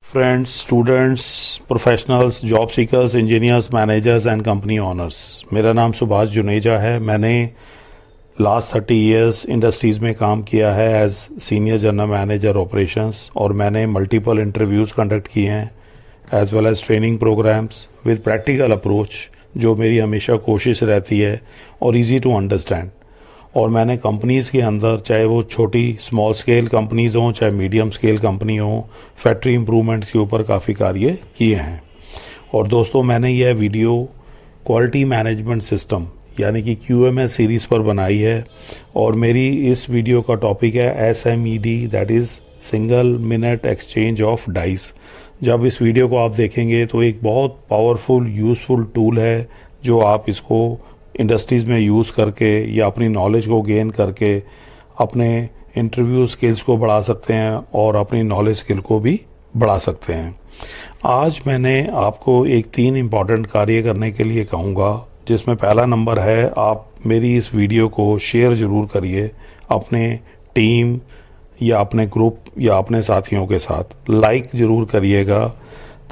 Friends, students, professionals, job seekers, engineers, managers and company honours. मेरा नाम सुभाष जुनेजा है। मैंने लास्ट 30 इयर्स इंडस्ट्रीज़ में काम किया है as senior general manager operations, और मैंने मल्टीपल इंटरव्यूज़ कंडक्ट किए हैं as well as training programmes with practical approach, जो मेरी हमेशा कोशिश रहती है और इजी टू अंडरस्टैंड। और मैंने कंपनीज़ के अंदर, चाहे वो छोटी स्मॉल स्केल कंपनीज़ हों चाहे मीडियम स्केल कंपनी हो, फैक्ट्री इम्प्रूवमेंट्स के ऊपर काफ़ी कार्य किए हैं। और दोस्तों, मैंने यह वीडियो क्वालिटी मैनेजमेंट सिस्टम यानी कि QMS सीरीज़ पर बनाई है, और मेरी इस वीडियो का टॉपिक है SMED, that is single minute exchange of dice. जब इस वीडियो को आप देखेंगे तो एक बहुत पावरफुल यूज़फुल टूल है, जो आप इसको इंडस्ट्रीज़ में यूज़ करके या अपनी नॉलेज को गेन करके अपने इंटरव्यू स्किल्स को बढ़ा सकते हैं और अपनी नॉलेज स्किल को भी बढ़ा सकते हैं। आज मैंने आपको एक 3 इम्पॉर्टेंट कार्य करने के लिए कहूँगा, जिसमें पहला नंबर है, आप मेरी इस वीडियो को शेयर ज़रूर करिए अपने टीम या अपने ग्रुप या अपने साथियों के साथ। लाइक ज़रूर करिएगा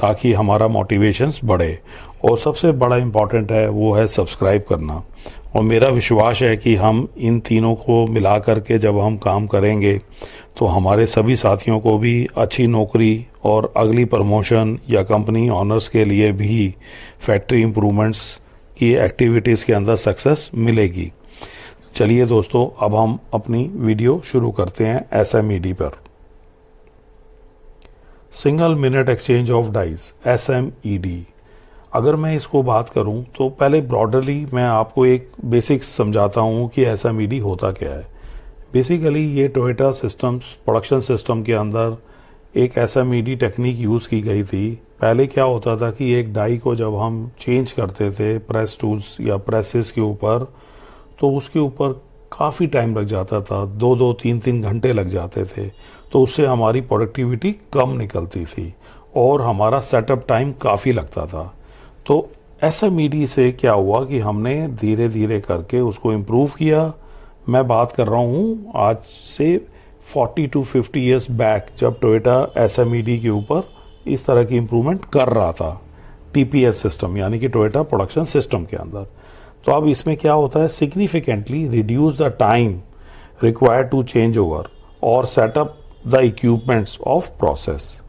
ताकि हमारा मोटिवेशंस बढ़े। और सबसे बड़ा इम्पॉर्टेंट है वो है सब्सक्राइब करना। और मेरा विश्वास है कि हम इन तीनों को मिला करके जब हम काम करेंगे तो हमारे सभी साथियों को भी अच्छी नौकरी और अगली प्रमोशन या कंपनी ऑनर्स के लिए भी फैक्ट्री इम्प्रूवमेंट्स की एक्टिविटीज़ के अंदर सक्सेस मिलेगी। चलिए दोस्तों, अब हम अपनी वीडियो शुरू करते हैं SMED पर। Single minute exchange of dice, SMED। अगर मैं इसको बात करूं तो पहले ब्रॉडरली मैं आपको एक बेसिक्स समझाता हूं कि SMED होता क्या है। बेसिकली ये टोयोटा सिस्टम्स प्रोडक्शन सिस्टम के अंदर एक SMED टेक्निक यूज़ की गई थी। पहले क्या होता था कि एक डाई को जब हम चेंज करते थे प्रेस टूल्स या प्रेसेस के ऊपर, तो उसके ऊपर काफ़ी टाइम लग जाता था, 2-2, 3-3 घंटे लग जाते थे। तो उससे हमारी प्रोडक्टिविटी कम निकलती थी और हमारा सेटअप टाइम काफ़ी लगता था। तो SMED से क्या हुआ कि हमने धीरे धीरे करके उसको इम्प्रूव किया। मैं बात कर रहा हूँ आज से 40 to 50 ईयर्स बैक, जब टोयोटा SMED के ऊपर इस तरह की इम्प्रूवमेंट कर रहा था TPS सिस्टम यानी कि टोयोटा प्रोडक्शन सिस्टम के अंदर। तो अब इसमें क्या होता है, significantly reduce the time required to change over और setup the equipments of process.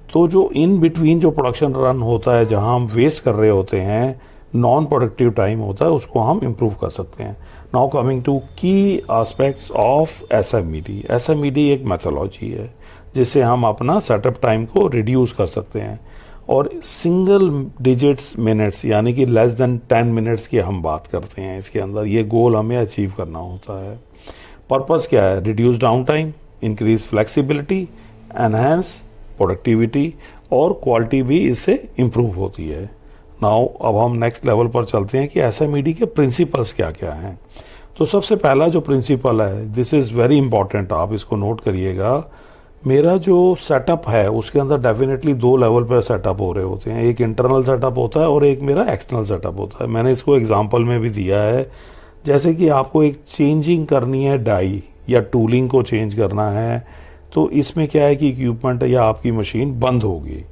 तो जो इन बिटवीन जो प्रोडक्शन रन होता है, जहां हम वेस्ट कर रहे होते हैं, नॉन प्रोडक्टिव टाइम होता है, उसको हम इम्प्रूव कर सकते हैं। नाउ कमिंग टू की एस्पेक्ट्स ऑफ SMED। SMED एक मेथोलॉजी है जिससे हम अपना सेटअप टाइम को रिड्यूस कर सकते हैं, और सिंगल डिजिट्स मिनट्स यानी कि लेस देन 10 मिनट्स की हम बात करते हैं इसके अंदर। ये गोल हमें अचीव करना होता है। पर्पस क्या है, reduce down time, increase flexibility, enhance productivity, और क्वालिटी भी इससे इम्प्रूव होती है। नाउ अब हम नेक्स्ट लेवल पर चलते हैं कि SMED के प्रिंसिपल्स क्या क्या हैं। तो सबसे पहला जो प्रिंसिपल है, दिस इज़ वेरी इंपॉर्टेंट, आप इसको नोट करिएगा। मेरा जो सेटअप है उसके अंदर डेफिनेटली 2 लेवल पर सेटअप हो रहे होते हैं। एक इंटरनल सेटअप होता है और एक मेरा एक्सटर्नल सेटअप होता है। मैंने इसको एग्जांपल में भी दिया है, जैसे कि आपको एक चेंजिंग करनी है डाई या टूलिंग को चेंज करना है, तो इसमें क्या है कि इक्विपमेंट या आपकी मशीन बंद होगी।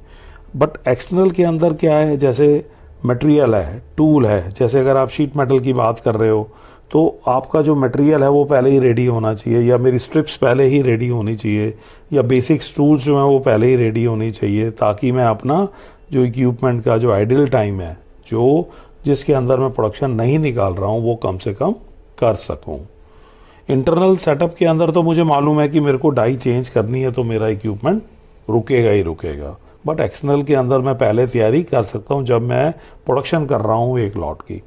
बट एक्सटर्नल के अंदर क्या है, जैसे मटेरियल है, टूल है, जैसे अगर आप शीट मेटल की बात कर रहे हो तो आपका जो मटेरियल है वो पहले ही रेडी होना चाहिए, या मेरी स्ट्रिप्स पहले ही रेडी होनी चाहिए, या बेसिक टूल्स जो हैं वो पहले ही रेडी होनी चाहिए, ताकि मैं अपना जो इक्विपमेंट का जो आइडल टाइम है, जो जिसके अंदर मैं प्रोडक्शन नहीं निकाल रहा हूँ, वो कम से कम कर सकूँ। इंटरनल सेटअप के अंदर तो मुझे मालूम है कि मेरे को डाई चेंज करनी है तो मेरा इक्विपमेंट रुकेगा ही रुकेगा। बट एक्सटर्नल के अंदर मैं पहले तैयारी कर सकता हूं जब मैं प्रोडक्शन कर रहा हूं एक लॉट की।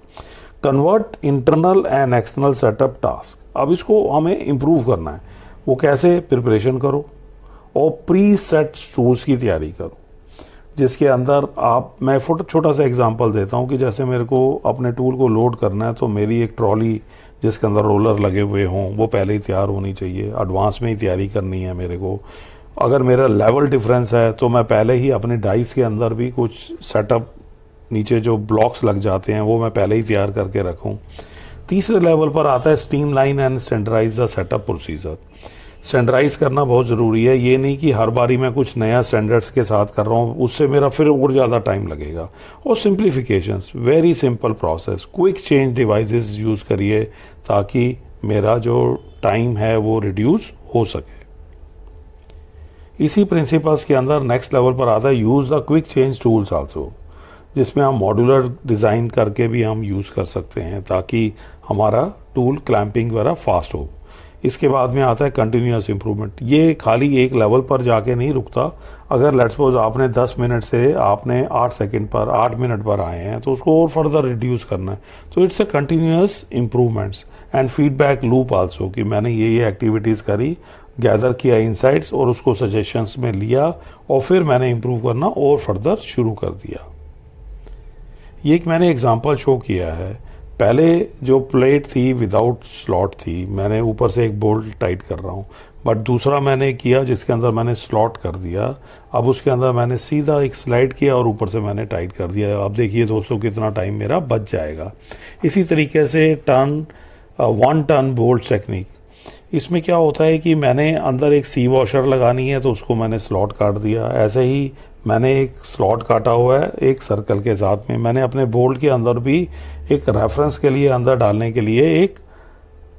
Convert internal and external setup task. अब इसको हमें इंप्रूव करना है। वो कैसे, प्रिपरेशन करो और प्री सेट टूल्स की तैयारी करो, जिसके अंदर मैं छोटा सा एग्जांपल देता हूं कि जैसे मेरे को अपने टूल को लोड करना है, तो मेरी एक ट्रॉली जिसके अंदर रोलर लगे हुए हों वो पहले ही तैयार होनी चाहिए, एडवांस में ही तैयारी करनी है मेरे को। अगर मेरा लेवल डिफरेंस है तो मैं पहले ही अपने डाइस के अंदर भी कुछ सेटअप, नीचे जो ब्लॉक्स लग जाते हैं वो मैं पहले ही तैयार करके रखूं। तीसरे लेवल पर आता है streamline and standardise the setup procedure. Standardise करना बहुत ज़रूरी है। ये नहीं कि हर बारी मैं कुछ नया स्टैंडर्ड्स के साथ कर रहा हूँ, उससे मेरा फिर और ज़्यादा टाइम लगेगा। और simplifications, very simple process, quick change devices use करिए ताकि मेरा जो टाइम है वो रिड्यूस हो सके। इसी प्रिंसिपल्स के अंदर नेक्स्ट लेवल पर आता है use the quick change tools also, जिसमें हम मॉड्यूलर डिज़ाइन करके भी हम यूज़ कर सकते हैं ताकि हमारा टूल क्लैंपिंग वगैरह फास्ट हो। इसके बाद में आता है कंटिन्यूअस इंप्रूवमेंट। ये खाली एक लेवल पर जाके नहीं रुकता। अगर लेट्स सपोज आपने 10 मिनट से आपने 8 सेकंड पर 8 मिनट पर आए हैं तो उसको और फर्दर रिड्यूस करना है। तो it's a continuous improvements and feedback loop also, कि मैंने ये एक्टिविटीज़ करी, गैदर किया इंसाइट्स और उसको सजेशंस में लिया और फिर मैंने इंप्रूव करना और फर्दर शुरू कर दिया। ये एक मैंने एग्जांपल शो किया है। पहले जो प्लेट थी विदाउट स्लॉट थी, मैंने ऊपर से एक बोल्ट टाइट कर रहा हूँ, बट दूसरा मैंने किया जिसके अंदर मैंने स्लॉट कर दिया। अब उसके अंदर मैंने सीधा एक स्लाइड किया और ऊपर से मैंने टाइट कर दिया। अब देखिए दोस्तों कितना टाइम मेरा बच जाएगा। इसी तरीके से वन टर्न बोल्ट टेक्निक, इसमें क्या होता है कि मैंने अंदर एक सी वॉशर लगानी है तो उसको मैंने स्लॉट काट दिया। ऐसे ही मैंने एक स्लॉट काटा हुआ है एक सर्कल के साथ में, मैंने अपने बोल्ट के अंदर भी एक रेफरेंस के लिए अंदर डालने के लिए एक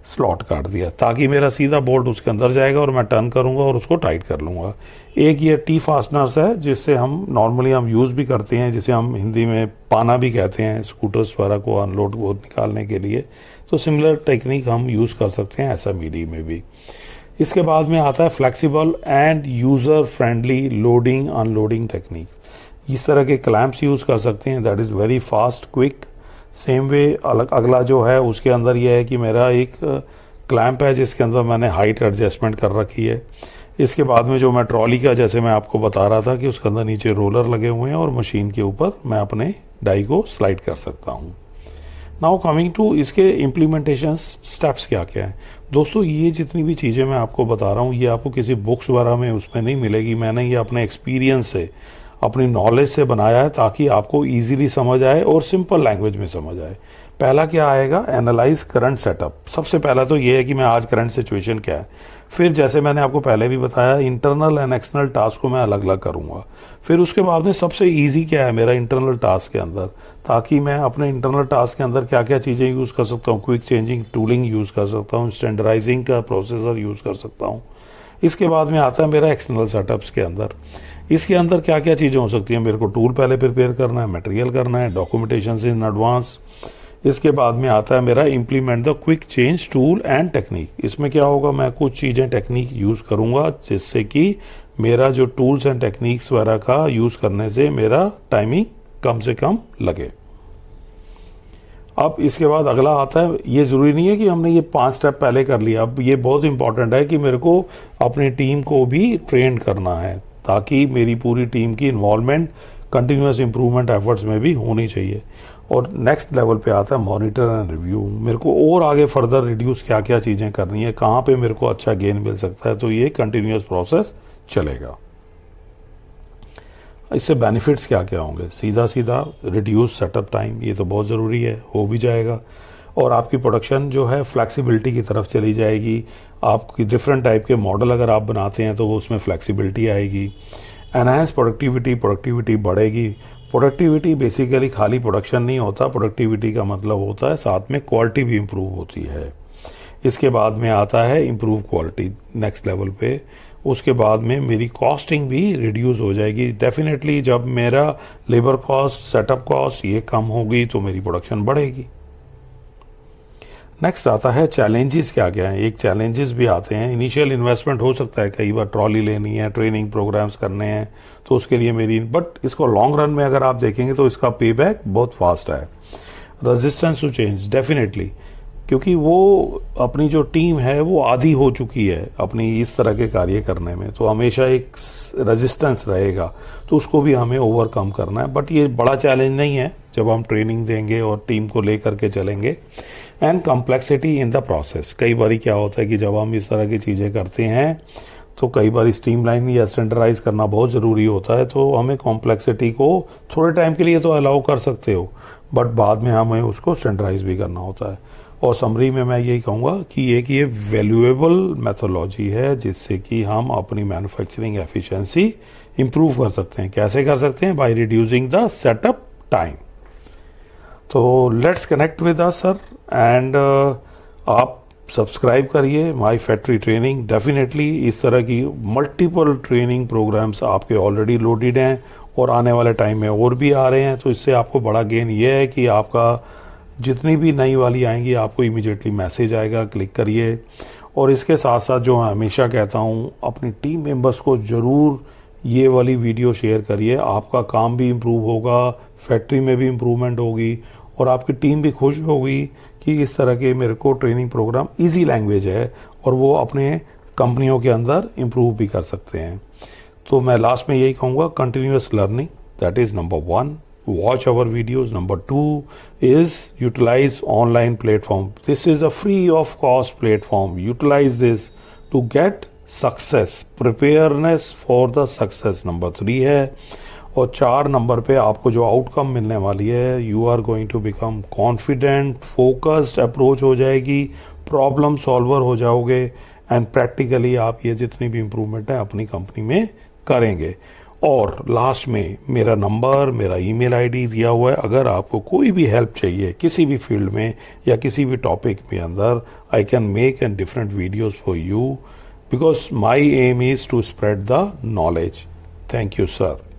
स्लॉट काट दिया ताकि मेरा सीधा बोल्ट उसके अंदर जाएगा और मैं टर्न करूंगा और उसको टाइट कर लूंगा। एक ये टी फास्टनर्स है जिससे हम नॉर्मली हम यूज भी करते हैं, जिसे हम हिंदी में पाना भी कहते हैं, स्कूटर्स वगैरह को अनलोड को निकालने के लिए। तो सिमिलर टेक्निक हम यूज कर सकते हैं SMED में भी। इसके बाद में आता है flexible and user friendly loading unloading technique. इस तरह के क्लैंप्स यूज कर सकते हैं, that is very fast quick. Same way अगला जो है उसके अंदर यह है कि मेरा एक क्लैंप है जिसके अंदर मैंने हाइट एडजस्टमेंट कर रखी है। इसके बाद में जो मैं ट्रॉली का जैसे मैं आपको बता रहा था कि उसके अंदर नीचे रोलर लगे हुए हैं और मशीन के ऊपर मैं अपने डाई को स्लाइड कर सकता हूँ। नाउ कमिंग टू इसके इम्प्लीमेंटेशन स्टेप्स क्या क्या है। दोस्तों ये जितनी भी चीज़ें मैं आपको बता रहा हूँ ये आपको किसी बुक्स वगैरह में उसमें नहीं मिलेगी। मैंने ये अपने एक्सपीरियंस से, अपनी नॉलेज से बनाया है ताकि आपको इजीली समझ आए और सिंपल लैंग्वेज में समझ आए। पहला क्या आएगा, एनालाइज करंट सेटअप। सबसे पहला तो ये है कि मैं आज करंट सिचुएशन क्या है। फिर जैसे मैंने आपको पहले भी बताया इंटरनल एंड एक्सटर्नल टास्क को मैं अलग अलग करूंगा। फिर उसके बाद में सबसे इजी क्या है मेरा इंटरनल टास्क के अंदर, ताकि मैं अपने इंटरनल टास्क के अंदर क्या क्या चीज़ें यूज़ कर सकता हूँ। क्विक चेंजिंग टूलिंग यूज़ कर सकता हूँ, स्टैंडर्डाइजिंग का प्रोसेसर यूज़ कर सकता हूँ। इसके बाद में आता है मेरा एक्सटर्नल सेटअप्स के अंदर। इसके अंदर क्या क्या चीज़ें हो सकती हैं, मेरे को टूल पहले प्रिपेयर करना है, मटेरियल करना है, डॉक्यूमेंटेशन इन एडवांस। इसके बाद में आता है मेरा implement the quick change tool and technique. इसमें क्या होगा, मैं कुछ चीज़ें टेक्निक यूज़ करूंगा जिससे कि मेरा जो टूल्स एंड टेक्निक्स वगैरह का यूज़ करने से मेरा टाइमिंग कम से कम लगे। अब इसके बाद अगला आता है, ये ज़रूरी नहीं है कि हमने ये 5 स्टेप पहले कर लिया। अब ये बहुत इंपॉर्टेंट है कि मेरे को अपनी टीम को भी ट्रेन करना है ताकि मेरी पूरी टीम की इन्वॉल्वमेंट कंटिन्यूअस इंप्रूवमेंट एफर्ट्स में भी होनी चाहिए। और नेक्स्ट लेवल पे आता है मॉनिटर एंड रिव्यू। मेरे को और आगे फर्दर रिड्यूस क्या क्या चीज़ें करनी है, कहाँ पे मेरे को अच्छा गेन मिल सकता है, तो ये कंटिन्यूअस प्रोसेस चलेगा। इससे बेनिफिट्स क्या क्या होंगे, सीधा सीधा रिड्यूस सेटअप टाइम, ये तो बहुत ज़रूरी है, हो भी जाएगा। और आपकी प्रोडक्शन जो है फ्लेक्सिबिलिटी की तरफ चली जाएगी। आपकी डिफरेंट टाइप के मॉडल अगर आप बनाते हैं तो वो उसमें फ्लेक्सिबिलिटी आएगी। एनहांस प्रोडक्टिविटी बढ़ेगी। प्रोडक्टिविटी बेसिकली खाली प्रोडक्शन नहीं होता, प्रोडक्टिविटी का मतलब होता है साथ में क्वालिटी भी इम्प्रूव होती है। इसके बाद में आता है इम्प्रूव क्वालिटी नेक्स्ट लेवल पे। उसके बाद में मेरी कॉस्टिंग भी रिड्यूस हो जाएगी। डेफिनेटली जब मेरा लेबर कॉस्ट, सेटअप कॉस्ट ये कम होगी तो मेरी प्रोडक्शन बढ़ेगी। नेक्स्ट आता है चैलेंजेस क्या क्या है। एक चैलेंजेस भी आते हैं, इनिशियल इन्वेस्टमेंट हो सकता है, कई बार ट्रॉली लेनी है, ट्रेनिंग प्रोग्राम्स करने हैं, तो उसके लिए मेरी, बट इसको लॉन्ग रन में अगर आप देखेंगे तो इसका पे बैक बहुत फास्ट है। रेजिस्टेंस टू चेंज डेफिनेटली, क्योंकि वो अपनी जो टीम है वो आदी हो चुकी है अपनी इस तरह के कार्य करने में, तो हमेशा एक रेजिस्टेंस रहेगा, तो उसको भी हमें ओवरकम करना है। बट ये बड़ा चैलेंज नहीं है जब हम ट्रेनिंग देंगे और टीम को लेकर के चलेंगे। And complexity in the process, कई बार क्या होता है कि जब हम इस तरह की चीज़ें करते हैं तो कई बार स्ट्रीमलाइन या स्टैंडर्डाइज करना बहुत ज़रूरी होता है, तो हमें कॉम्प्लेक्सिटी को थोड़े टाइम के लिए तो अलाउ कर सकते हो, बट बाद में हमें उसको स्टैंडर्डाइज भी करना होता है। और समरी में मैं यही कहूँगा कि ये वैल्यूएबल मेथोलॉजी है जिससे कि हम अपनी मैन्युफैक्चरिंग एफिशिएंसी इंप्रूव कर सकते हैं। कैसे कर सकते हैं? By reducing the setup time. तो let's connect with us sir, and आप सब्सक्राइब करिए माय फैक्ट्री ट्रेनिंग। डेफिनेटली इस तरह की मल्टीपल ट्रेनिंग प्रोग्राम्स आपके ऑलरेडी लोडेड हैं और आने वाले टाइम में और भी आ रहे हैं। तो इससे आपको बड़ा गेन ये है कि आपका जितनी भी नई वाली आएंगी आपको इमीडिएटली मैसेज आएगा, क्लिक करिए। और इसके साथ साथ जो मैं हमेशा कहता हूँ, अपनी टीम मेंबर्स को ज़रूर ये वाली वीडियो शेयर करिए। आपका काम भी इम्प्रूव होगा, फैक्ट्री में भी इम्प्रूवमेंट होगी और आपकी टीम भी खुश होगी कि इस तरह के मेरे को ट्रेनिंग प्रोग्राम इजी लैंग्वेज है और वो अपने कंपनियों के अंदर इम्प्रूव भी कर सकते हैं। तो मैं लास्ट में यही कहूँगा, continuous learning, that is number 1. Watch our videos. Number 2 is utilize online platform. This is a free of cost platform. Utilize this to get success. Preparedness for the success. Number 3 है। और 4 number पे आपको जो outcome मिलने वाली है, you are going to become confident, focused approach हो जाएगी, प्रॉब्लम सॉल्वर हो जाओगे एंड प्रैक्टिकली आप ये जितनी भी इम्प्रूवमेंट है अपनी कंपनी में करेंगे। और लास्ट में मेरा नंबर, मेरा ईमेल आईडी दिया हुआ है। अगर आपको कोई भी हेल्प चाहिए किसी भी फील्ड में या किसी भी टॉपिक में अंदर, I can make an different videos for you because my aim is to spread the knowledge. Thank you sir.